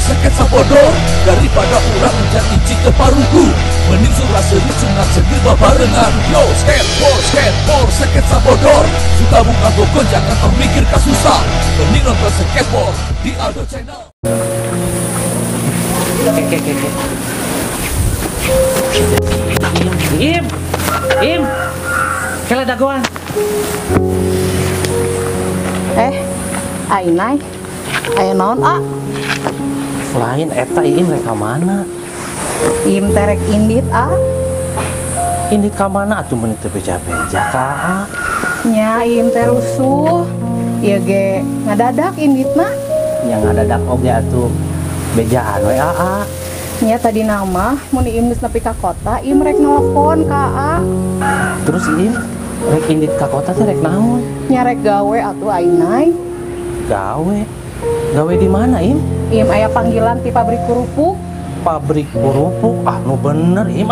sketsa bodoh daripada ulah menjadi cita paruku. Mending surah seri sunat sendiri babarengan. Yo skateboard sketsa bodoh. Suka buka bokon jangan termikir kasusah. Mending nonton skateboard di Aldo Channel. Im, kela dagoan. Ainai, aya naon Lain eta Im reka mana? Im terek indit Ini ka mana atuh meuni teu beja-beja ka? nya Im teh rusuh. Ieu ge ngadadak inditna. Yang ngadadak oge atuh bejaan we Nya tadi nama mun Im geus nepi ka kota, Im rek nelpon ka Terus Im rek indit ka kota teh rek naon? Nya rek gawe atuh Ainai. Gawe di mana Im? Im aya panggilan ti pabrik kerupuk. Pabrik kerupuk. Nu bener Im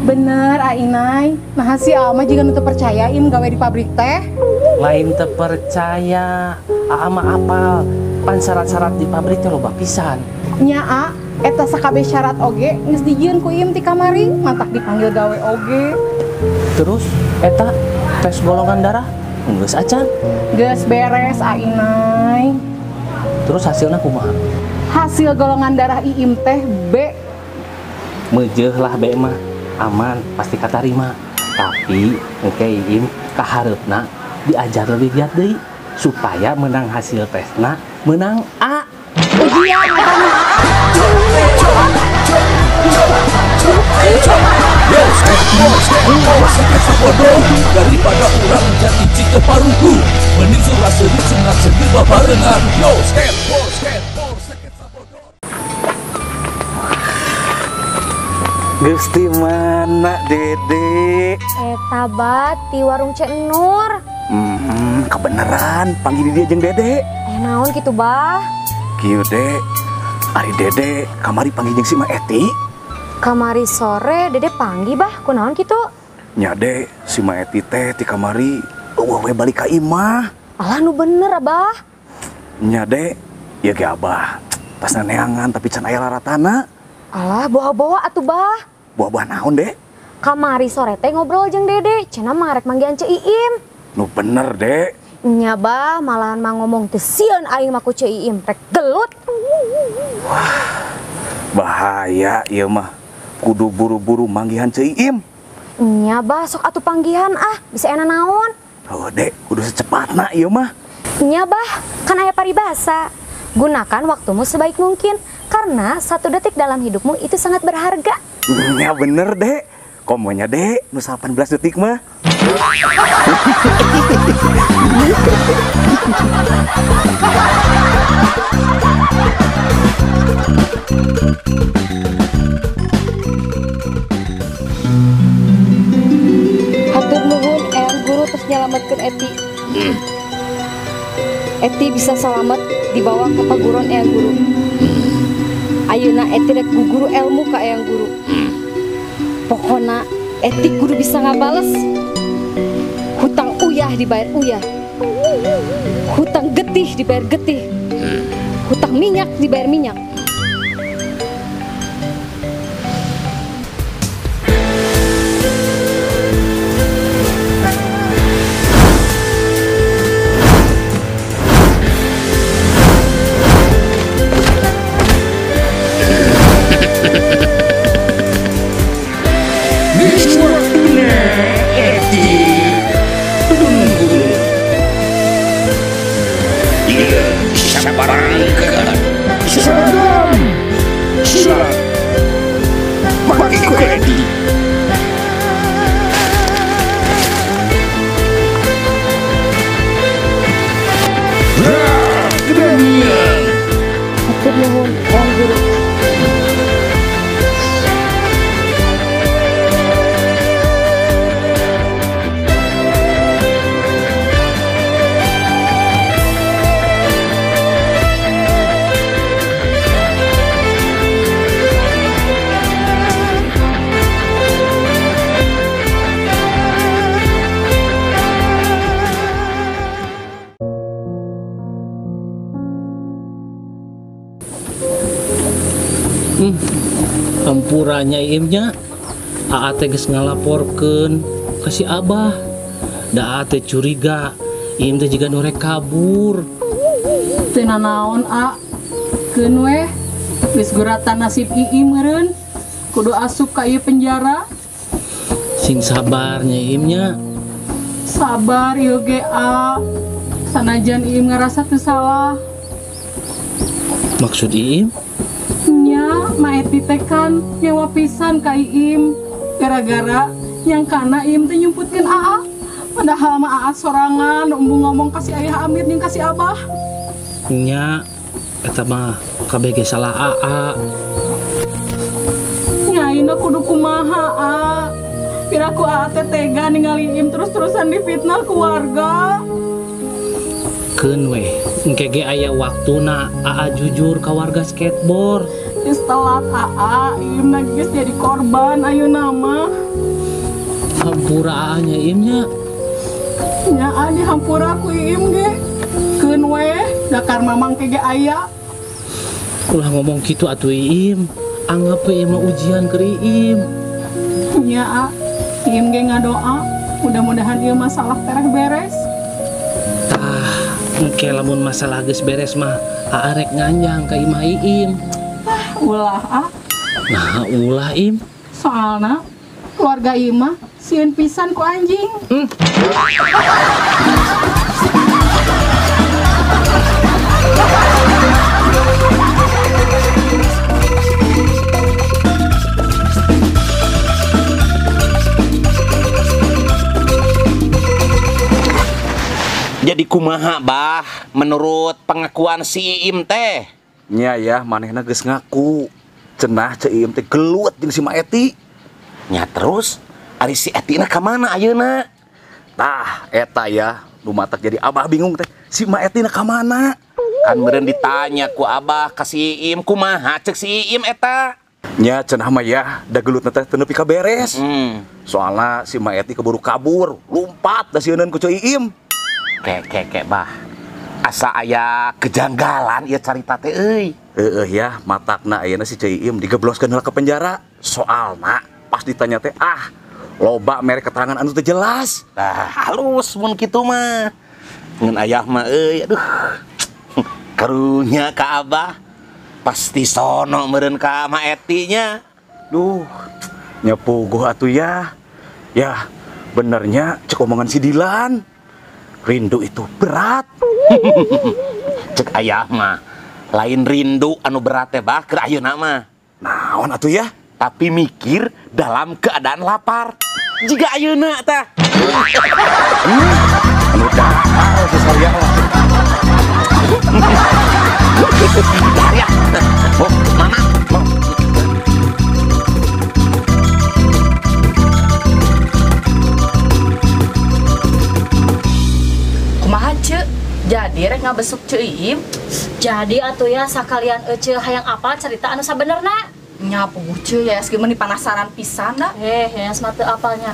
Bener Ainai. Nah si Alma juga nu teu percaya Im gawe di pabrik teh. Lain teu percaya. Mah apal pan syarat-syarat di pabrik teh loba pisan. Nya eta sakabeh syarat oge geus dijieun ku Im ti kamari, mantak dipanggil gawe oge. Terus eta tes golongan darah geus acan. Geus beres Ainai. Terus hasilnya kumaha? Hasil golongan darah Iim teh B. Meujeul lah B mah aman pasti katarima. Tapi engke Iim kahareupna diajar lebih giat deui supaya menang hasil tesna menang A. Ujian Yo skateboard sketsa bodoh daripada ulah menjadi cita paruku. Mending surah seri sunat sendiri babarengan. Yo skateboard sketsa bodoh. Gusti mana Dede? Eta bat di warung Cek Nur. Kebeneran panggil dia jeung Dede. Naon gitu bah? Kieu Dek, ari Dede kamari panggil jeung si Ma Eti. Kamari sore Dede panggil bah, kunaon gitu? Nya Dek, si Ma Eti teh ti kamari eueuh we balik ka imah. Alah nu bener abah. Nya Dek, ieu ge Abah. Tasna neangan tapi can aya laratana. Alah bawa-bawa atuh bah. Buah-buah naon Dek? Kamari sore teh ngobrol jeung Dede, cenah mangarek manggihan Ceu Iim. Nu bener Dek. Nya bah, malahan mah ngomong teu sieun aing mah ku Ceu Iim rek gelut. Bahaya ieu mah. Kudu buru-buru manggihan Ceu Iim. Nya bah, sok atuh panggihan bisa enak naon? Oh Dek, kudu secepatna ieu mah. Nya bah, kan aya paribasa. Gunakan waktumu sebaik mungkin karena 1 detik dalam hidupmu itu sangat berharga. Ya bener Dek. Komonya Dek, nu 18 detik mah. Hatur nuhun Eyang Guru terus nyelametkeun Eti. Eti bisa selamat dibawa ke paguron Eyang Guru. Ayeuna Eti rek guguru ilmu ka Eyang Guru. Pokona Eti kudu bisa ngabales. Hutang uyah dibayar uyah. Hutang getih dibayar getih. Hutang minyak dibayar minyak. Hatur nuhun Eyang Guru. Hampuranya imnya Aa teh geus ngalaporkeun ka si Abah. Da Aa teh curiga Iim teh jiga nu rek kabur. Teu nanaon A. Keun we geus guratan nasib Iim meureun. Kudu asup ka ieu penjara. Sing sabarnya Iimnya. Sabar ieu ge A. Sanajan Iim ngarasa teu salah. Maksud Iim? Nya, Maeti teh kan nyawa pisan ka Iim. Gara-gara yang kana Iim teh nyumputkeun Aa. Padahal mah Aa sorangan embung ngomong kasih ayah Amir jeung kasih Abah. Nya, eta mah kabeh ge salah Aa. Nyaina kudu kumaha A. Piraku Aa teh tega ningali Iim terus-terusan difitnah keluarga. Keun we, engke ge aya waktuna Aa jujur ka warga skateboard. Geus telat Aa, Iim geus jadi korban ayeuna mah. Hampura Aa nya Iimnya. Nya A dihampura ku Iim ge. Keun we, dakar mamang ke ge aya. Ulah ngomong gitu atuh Iim. Anggap we mah ujian ke Iim. Nya A, Iim ge ngadoa, mudah-mudahan ieu masalah tereh beres. Tah, engke lamun masalah geus beres mah Aa rek nganjang ka imah Iim. Ulah A, Nah, ulah Iim. soalna keluarga Iim mah sieun pisan ku anjing. Jadi kumaha bah menurut pengakuan si Iim teh? Nya ya manehna geus ngaku cenah Ceu Iim teh gelut jeung si Maeti. Nya terus ari si Etina ka mana ayeuna? Tah eta ya nu matak jadi Abah bingung teh si Maetina ka mana? Kan meureun ditanya ku Abah ka si Iim kumaha ceuk si Iim eta? Nya cenah mah ya da gelutna teh teu nepi ka beres. Soalna si Maeti keburu kabur, lumpat da sieuneun ku Ceu Iim. Kek bah. Asa aya kejanggalan ieu carita teh euy. Ya matakna ayeuna si Ceu Iim digebloskeun heula ke penjara. Soalna pas ditanya teh loba mere keterangan anu teu jelas. Nah, halus mun kitu mah. Ngan ayah mah euy aduh. Karunya ka Abah pasti sono meureun ka Maeti nya. Duh, nya puguh atuh ya. Ya, benernya cek omongan si Dilan. Rindu itu berat. Cek ayah mah lain rindu anu berat teh bah keur ayeuna mah. Naon atuh ya? Tapi mikir dalam keadaan lapar. Jika ayeuna tah. Anu dahar sesaya mah. Bentar ya. Oh, mana? Oh. Kumaha Ceu? Jadi rek ngabesuk Ceu Iim? Jadi atuh ya sakalian ece hayang apal cerita anu sabenerna. Nya puguh Ceu ya geus meuni panasaran pisan da. Hees mah teu apalnya.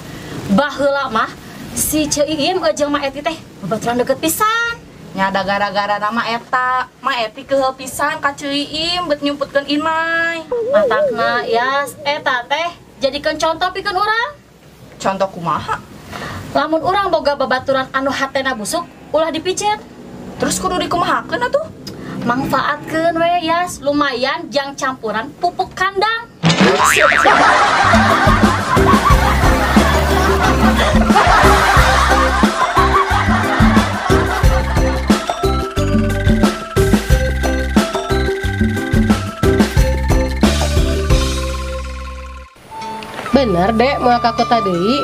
Baheula mah si Ceu Iim jeung Maeti teh babaturan deket pisan. Nya da gara-gara nama eta, Maeti keheul pisan ka Ceu Iim beut nyumputkeun Inmay. Matakna ya eta teh jadikeun contoh pikeun urang. Contoh kumaha? Lamun urang boga babaturan anu hatena busuk ulah dipicet. Terus kudu dikumahakeun atuh? Manfaatkeun we Yas, lumayan jang campuran pupuk kandang. Bener dek mau ka kota deui.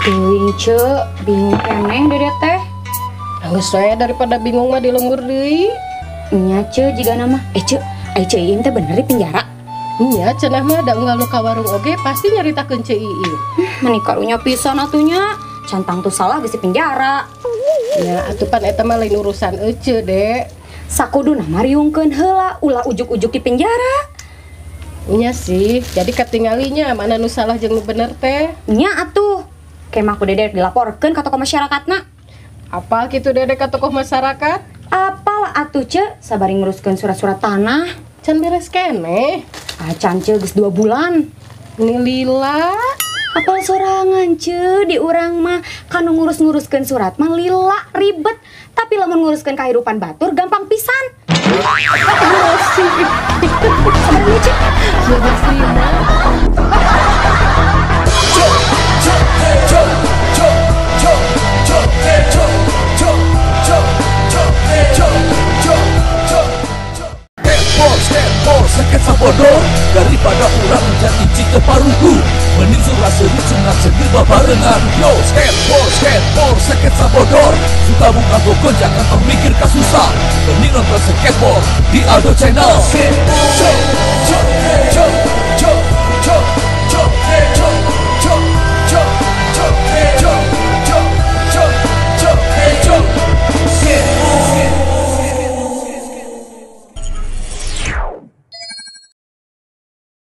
Teuing Ceu, bingung keneh dede teh. Geus we daripada bingung mah di lembur deui. Nya Ceu jiga nama. Ceu, ai Ceu Iim teh bener di penjara. Nya cenah mah da unggal nu ka warung oge pasti nyaritakeun Ceu Iim. Mani karunya pisan atunya. Cantang tuh salah geus di penjara. Ya atuh pan eta mah lain urusan ece dek. Sakuduna mariungkeun heula ulah ujuk-ujuk di penjara. Nya sih, jadi ketinggalinya mana nu salah jeung nu bener teh. Nya atuh. Kemah ku dedek dilaporkeun ka tokoh masyarakatna. Apal kitu dedek ka tokoh masyarakat? Apal atuh Ceu, sabari nguruskeun surat-surat tanah. Can beres keneh. Acan ce geus 2 bulan. Ini lila. Apal sorangan ce di urang mah kanu ngurus-nguruskeun surat mah lila ribet. Tapi lamun nguruskeun kahirupan batur gampang pisan. Sabarnya ce. Sudah Sina. Skateboard, sketsa bodor daripada urang jadi cita paruku. Mending surah seru cenah cendir babarengan. Yo, skateboard, sketsa bodor. Suka buka gogonjak atau mikir kasusah. Mending nonton skateboard di Aldo Channel. Skateboard.